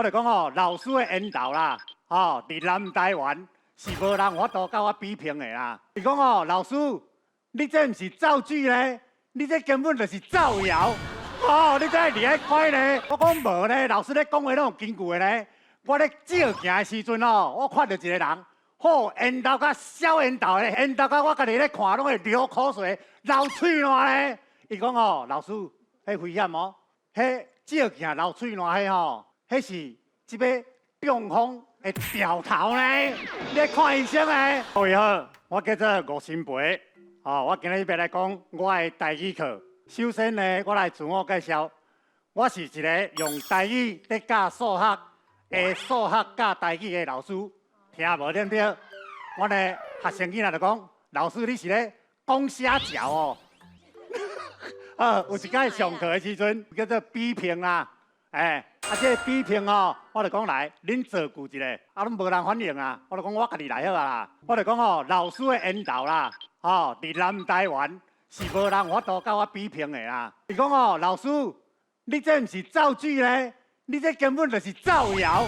我就讲哦，老师的引导啦，哦，伫南台湾是无人法度甲我比拼的啦。是讲哦，老师，你这毋是造句呢，你这根本就是造谣。哦，你这伫咧快呢？我讲无呢，老师咧讲话拢有根据的呢。我咧照行的时阵哦，我看到一个人，好引导甲小引导的，引导甲我家己咧看，拢会流口水、流嘴烂呢。伊讲哦，老师，迄危险哦，迄照行流嘴烂迄吼。 迄是即个中风的掉头呢，你咧看医生呢？各位好，我叫做吴新培，我今日要来讲我的台语课。首先呢，我来自我介绍，我是一个用台语咧教数学的数学教台语的老师，听无对不对？我呢学生囡仔就讲，老师你是咧讲瞎教哦。有一摆上课的时阵叫做比拼啦。 这个比拼哦，我就讲来，恁做句一个，拢无人反应啊，我就讲我家己来好啊啦。我就讲哦，老师的引导啦，伫南台湾是无人法度甲我比拼的啦。是讲哦，老师，你这毋是造句呢，你这根本就是造谣。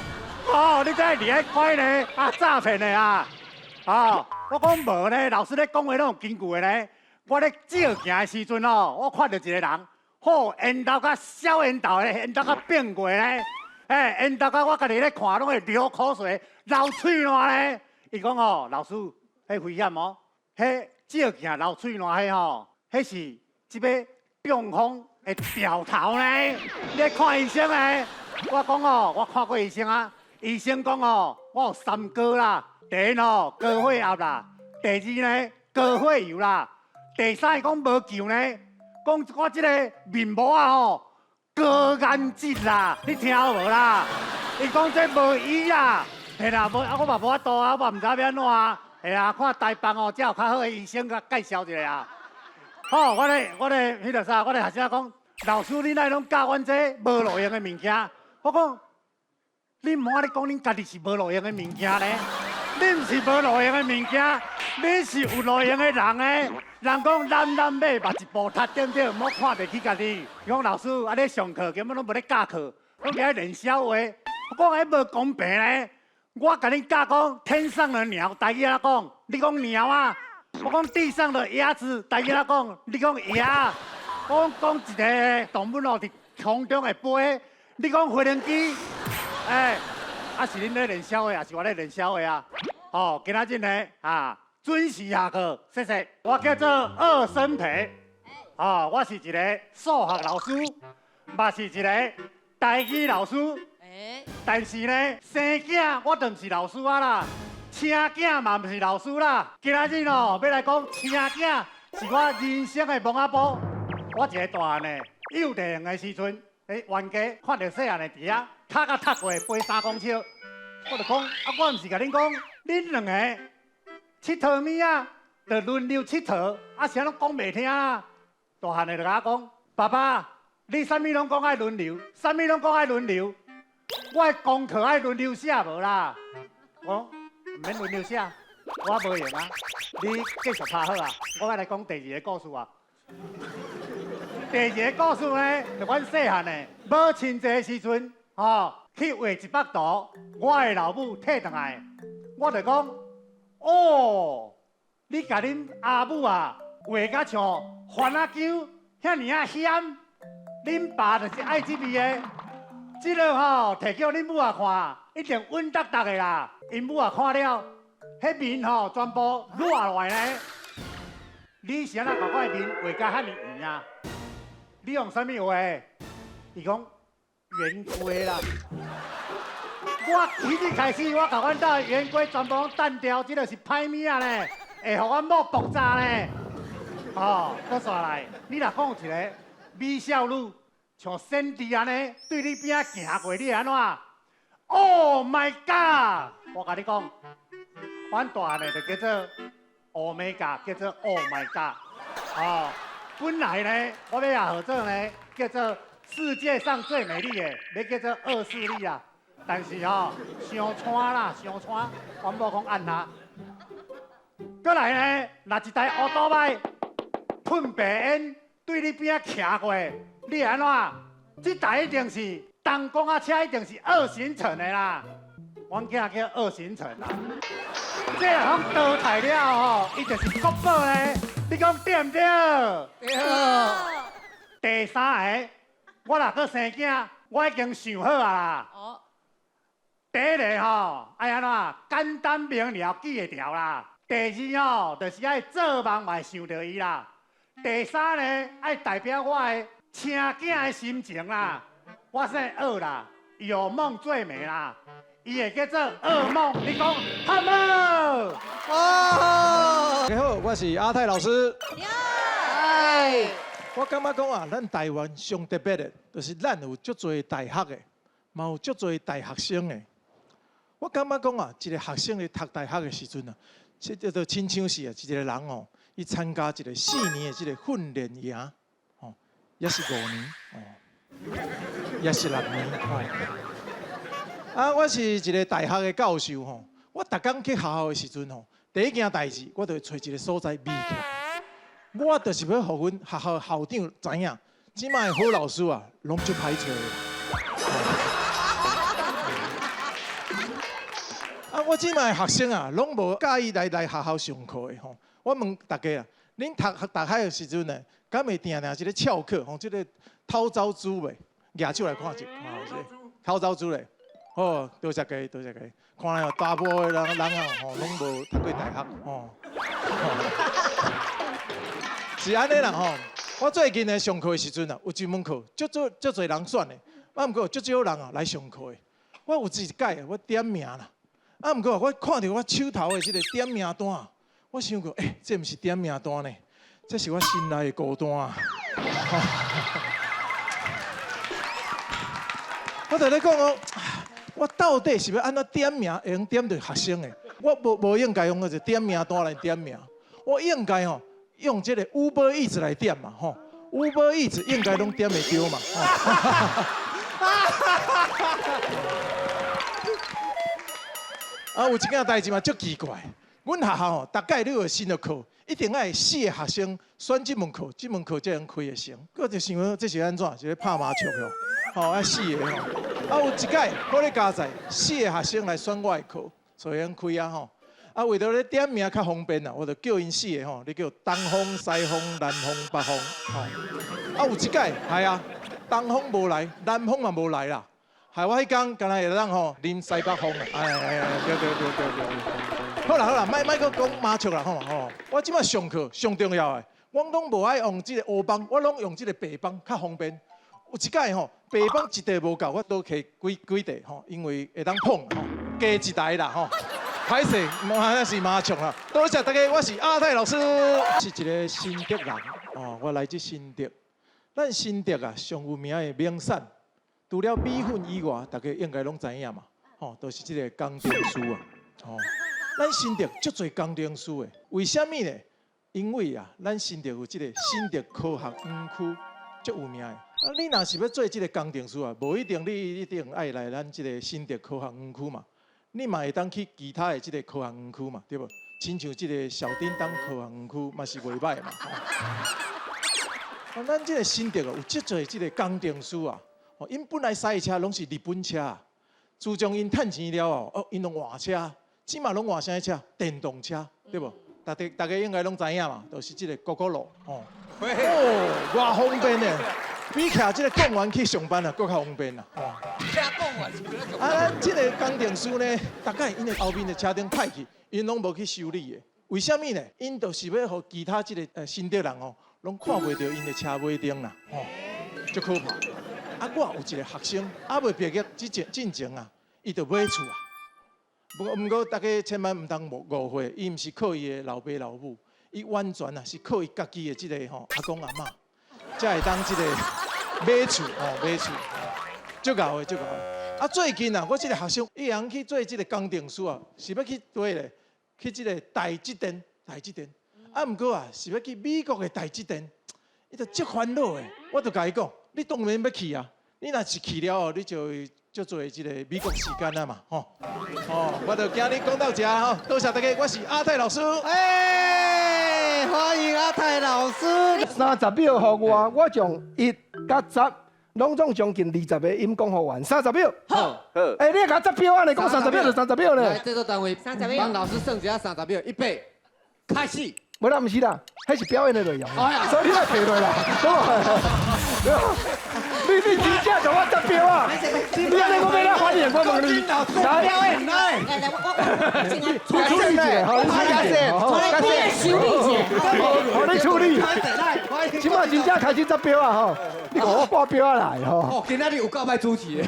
哦，你这伫咧快呢，诈骗的啊。我讲无呢，老师咧讲话拢有根据的呢。我咧照行的时阵哦，我看到一个人。 好，引导甲小引导的，引导甲变过咧，引导甲我家己咧看，拢会流口水、流嘴烂咧。伊讲哦，老师，迄危险哦，迄照行流嘴烂迄吼，迄是即个中风的掉头呢。你咧看医生呢？我讲哦，我看过医生啊，医生讲哦，我有三高啦，第一哦高血压啦，第二呢高血油啦，第三讲无救呢。 讲我即个面膜啊吼，高颜值啦，你听有无啦？伊讲这无医啦，系啦，无我嘛无法度啊，我嘛毋知要安怎啊，系啦，看台北哦，才有较好的医生甲介绍一下啊。好，我咧迄个啥，我咧学生讲，老师你哪拢教阮这无路用的物件？我讲，你唔好咧讲恁家己是无路用的物件咧，你毋是无路用的物件，你是有路用的人诶。 人讲男马目一步踏，对不对？莫看得起家己。讲老师，咧上课根本拢无咧教课，拢伫咧练笑话。我讲迄无公平咧。我甲你教讲天上的鸟，台语仔讲，你讲鸟啊。我讲地上的鸭子，台语仔讲，你讲鸭。我讲一个动物哦，伫空中会飞，你讲飞行机。是恁咧练笑话，还是我咧练笑话啊？哦，今仔日呢准时下课，谢谢。我叫做二生培，我是一个数学老师，嘛是一个台语老师。但是呢，生囝我就唔是老师啊啦，请囝嘛唔是老师啦。今仔日哦，要来讲请囝是我人生的摸仔布。我一个大汉呢，幼稚园的时阵，冤家看到细汉的弟仔，脚甲踢过飞3公尺，我就讲我唔是甲恁讲，恁两个。 佚佗物啊，就轮流佚佗，啥拢讲袂听啊。大汉的就甲我讲，爸爸，你啥物拢讲爱轮流，啥物拢讲爱轮流，我的功课爱轮流写无啦。我唔免轮流写，我无用啊。你继续拍好啊，我要来讲第二个故事啊。第二个故事呢，就阮细汉的，无亲戚时阵，去画100图，我的老母摕倒来，我就讲。 哦，你甲恁阿母啊画甲像番仔姜遐尔啊险，恁爸就是爱这味的。这个摕叫恁母啊看，一定稳当当的啦。因母啊看了，迄面全部落落来呢。你是安怎把我的面画甲遐尼圆啊？你用啥物画？伊讲圆规啦。 我迄日开始，我甲阮兜的圆规全部拢单掉，这就是歹物啊呢，会互阮某爆炸呢。搁煞来，你若讲一个美少女像仙弟安尼，对你边仔行过，你会安怎 ？Oh my god！ 我甲你讲，阮大汉的就叫做Omega， 叫做 Oh my god。本来呢，我要合作呢，叫做世界上最美丽的，要叫做恶势力啊。 但是伤穿啦，伤穿，阮某讲按下。过来呢，若一台乌多摆喷白烟对你边仔徛过，你安怎？这台一定是东公啊车一定是2行程的啦，阮囝叫2行程啦。这若讲倒台了吼，伊就是国宝咧，你讲对唔对？对。第3个，我若搁生囝，我已经想好啊啦。哦。第1个吼，爱安怎简单明了记会条啦。第2吼，就是爱做梦嘛想到伊啦。第3呢，爱代表我的请囝的心情啦。我说2啦，有梦最美啦。伊会叫做噩梦，你讲好无？大家好，我是阿泰老师。嗨，我感觉讲啊，咱台湾上特别的，就是咱有足多大学的，嘛有足多大学生的。我感觉讲啊，一个学生咧读大学的时阵啊，这就亲像是啊，一个人哦，伊参加一个4年的这个训练营，哦，也是5年，哦，也是6年，哦。啊，我是一个大学的教授吼，我逐工去学校的时阵吼，第一件代志，我就会找一个所在秘去。我就是要互阮学校校长知影，即摆的好老师啊，拢足歹找的。啊，我即摆的学生啊，拢无介意来学校上课的吼。我问大家啊，恁读大学的时阵呢，敢会定一个翘课吼，即个偷走猪袂？举手来看一，偷走猪嘞。好，多谢各，多谢各。看来大部分人啊，吼，拢无读过大学，吼。是安尼啦，吼。我最近呢上课的时阵啊，有一门课，足多人选的，啊，毋过足少人啊来上课的。我有一届啊，我点名啦，啊，毋过我看到我手头的这个点名单啊，我想过，这毋是点名单呢，这是我心内的孤单啊。我在咧讲哦。我到底是要安怎点名，会用点到学生的？我无应该用个点名单来点名，我应该吼用这个 Uber Eats 来点嘛吼 ，Uber Eats 应该拢点会到嘛。啊，有一件代志嘛，足奇怪。阮学校吼，大概你有新的课，一定爱4个学生选这门课，这门课才能开会成。我就想讲，这是安怎？是咧拍麻将哟？吼，爱4个吼。啊，有一届我咧加载4个学生来选我的课，所以开啊吼。啊，为着咧点名较方便啊，我就叫因4个吼，你叫东风、西风、南风、北风吼。啊，有一届系啊，东风无来，南风嘛无来啦。害我迄天干那会当吼啉西北风啊！对。好啦，莫搁讲麻雀啦吼。我即摆上课上重要的，我拢无爱用即个黑帮，我拢用即个白帮较方便。有一届吼，白帮一台无够，我多摕几台吼，因为会当碰吼，加一台啦吼。歹势，那是麻将啦。多谢大家，我是阿泰老师，是一个新竹人哦，我来自新竹。咱新竹啊，上有名的名产，除了米粉以外，大家应该拢知影嘛，吼，都是这个工程师啊，吼。咱新竹足侪工程师的，为什么呢？因为啊，咱新竹有这个新竹科学园区，足有名的。啊，你若是要做这个工程师啊，无一定你一定爱来咱这个新竹科学园区嘛，你嘛会当去其他的这个科学园区嘛，对不？亲像这个小叮当科学园区嘛是袂歹嘛。啊，咱这个新竹啊，有足侪这个工程师啊，哦，因本来赛车拢是日本车，自从因趁钱了哦，因拢换车，即嘛拢换啥车？电动车，对不？大家应该拢知影嘛，就是这个Gogoro哦，偌方便的。比徛这个公园去上班啊，更较方便啦。徛公园是不？啊，咱这个工程师呢，大概因的后面的车顶歹去，因拢无去修理的。为什么呢？因就是要互其他这个新竹人哦，拢看袂到因的车尾灯啦，哦，足可怕。啊，我有一个学生，还未毕业之前啊，伊就买厝啊。不过大家千万唔当误会，伊唔是靠伊的老爸老母，伊完全啊是靠伊家己的这个吼阿公阿嬷。才会当即个买厝哦，买厝，足够的，足够的。啊，最近啊，我即个学生伊通去做即个工程师啊，是要去对咧，去即个台积电。啊，毋过啊，是要去美国的台积电，伊就足烦恼的。我就甲伊讲，你当然要去啊，你若是去了哦，你就足做即个美国时间啊嘛，吼。哦，我就今日讲到这吼，多谢大家，我是阿泰老师。欢迎阿泰老师。30秒给我将1甲10拢总将近20个音讲好完，30秒。好，哎，你也甲10秒啊？你讲30秒就30秒呢？来，制作单位30秒帮老师算一下30秒，预备，开始。无啦，毋是啦，迄是表演的内容。哎呀所以你来提落啦。你真正叫我10秒啊？你安尼我要来反应，我问你。来，来，我进来，处理一下，好，你处理一下，好，你处理。今麦真正开始10秒啊吼，你给我8秒啊来吼。哦，今仔日有够歹主持的。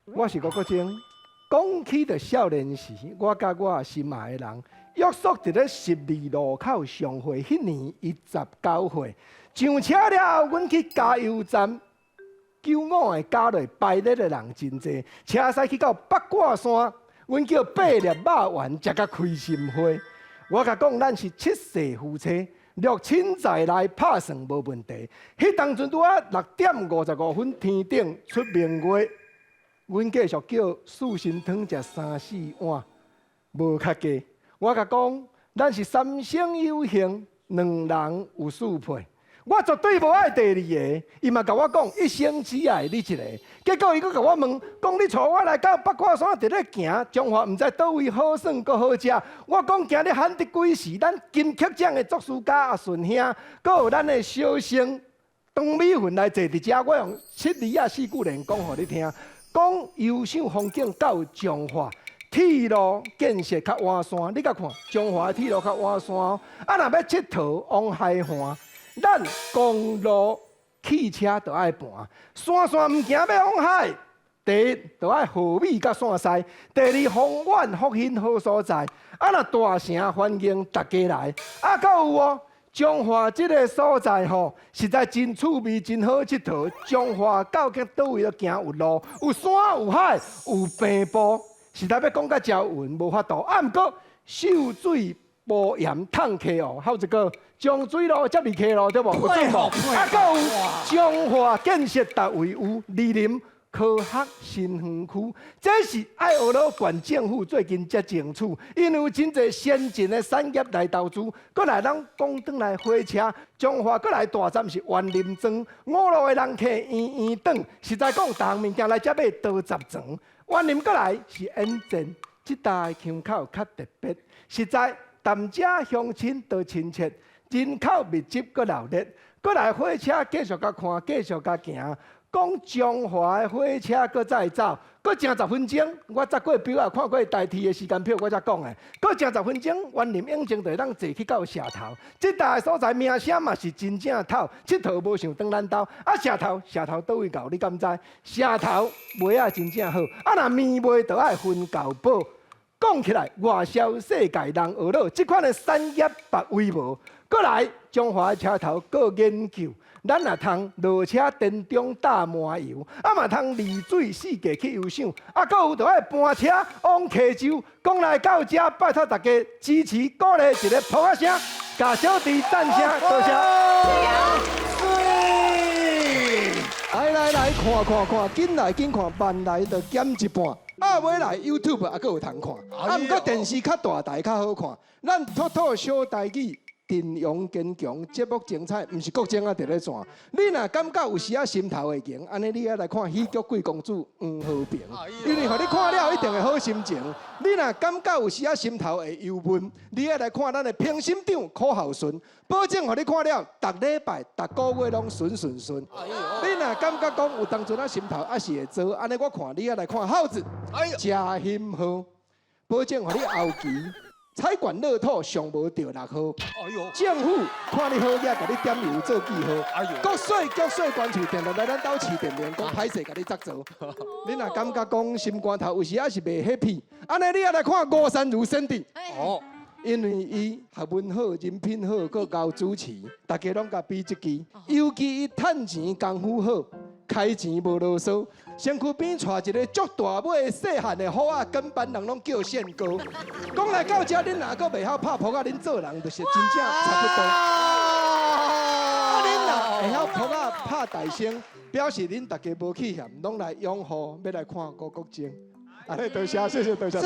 我是郭国正。讲起着少年时，我甲我心爱的人约束伫咧12路口上会，迄年伊19岁。上车了后，阮去加油站，95个加落排列的人真济。车驶去到八卦山，阮叫8粒肉丸食甲开心花。我甲讲，咱是7世夫妻，6亲在内拍算无问题。迄当阵拄啊6点55分，天顶出明月。阮继续叫素心汤食3、4碗，无较加。我甲讲，咱是3生有幸，2人有4配。我绝对无爱第2个，伊嘛甲我讲一生只爱你一个。结果伊佫甲我问，讲你带我来到八卦山伫咧行，中华毋知倒位好耍佫好食。我讲今日喊得几时？咱金曲奖的作词家阿顺兄，佫有咱的小生唐美云来坐伫遮，我用7字啊4句连讲互你听。讲优秀风景到彰化，铁路建设较完善。你甲看，彰化的铁路较完善哦。啊，若要佚佗往海岸，咱公路汽车就爱盘，山毋行要往海。第一，就爱河美甲山西；第二，风远福兴好所在。啊，若大城欢迎大家来。啊，搁有哦。彰化这个所在吼，实在真趣味，真好佚佗。彰化到底倒位都行有路，有山有海有平埔，实在要讲甲招云无法度。啊，毋过秀水无盐烫溪哦，还有一个江水路接入溪路对无？有做无？啊，搁有彰化建设达位有李林。科学新园区，这是爱俄罗县政府最近才争取，因为有真侪先进的产业来投资，搁来咱讲转来火车，彰化搁来大站是园林庄，五路的人客圆圆转，实在讲，逐项物件来这买多10庄，园林搁来是沿镇，这搭腔口较特别，实在谈者乡亲都亲切，人口密集搁热烈，搁来火车继续甲看，继续甲行。讲彰化的火车搁再走，搁剩10分钟，我再过表啊，看过台铁的时间表，我才讲的。搁剩10分钟，园林永靖就会当坐去到社头。这带的所在名声嘛是真正透，佚佗无想当咱兜。啊，社头倒位到，你敢知？社头卖啊真正好，啊若面卖就爱分厚补。讲起来，外销世界人学了，这款的产业别位无。搁来彰化的车头搁研究。咱也通落车电中打麻油，啊嘛通离水四界去游赏，啊，搁有就爱搬车往溪州。讲来到这，拜托大家支持鼓励一个扑啊声，甲小弟赞声，多谢。来，看，紧来紧看，慢来就减一半。啊，尾来 YouTube 也搁有通看，啊，毋过电视较大台较好看。咱吐小台语。阵容坚强，节目精彩，毋是国政啊伫咧转。你若感觉有时啊心头会惊，安尼你啊来看《喜剧贵公主》黄浩平，因为互你看了一定会好心情。你若感觉有时啊心头会忧闷，你啊来看咱的评审长柯孝顺，保证互你看了，逐礼拜、逐个月拢顺。你若感觉讲有当阵啊心头啊是会做，安尼我看你啊来看耗子，嘉兴好，保证互你后期。彩管乐透上无着6号，政府看你好也甲你点油做记号，国税关处电动来咱兜市电员讲歹势甲你责做。你若感觉讲心肝头有时也是袂 happy， 安尼你也来看吴山如先生。哦，因为伊学问好、人品好，佫够主持，大家拢甲比一支。尤其伊趁钱功夫好。开钱无啰嗦，身躯边带一个足大尾细汉的虎仔，跟班人拢叫宪哥。讲来到这，恁若阁袂晓拍扑啊，恁做人就是真正差不多。啊，恁若会晓扑啊拍大声，表示恁大家无气嫌，拢来拥护，要来看郭国正。安尼多谢，谢谢大家。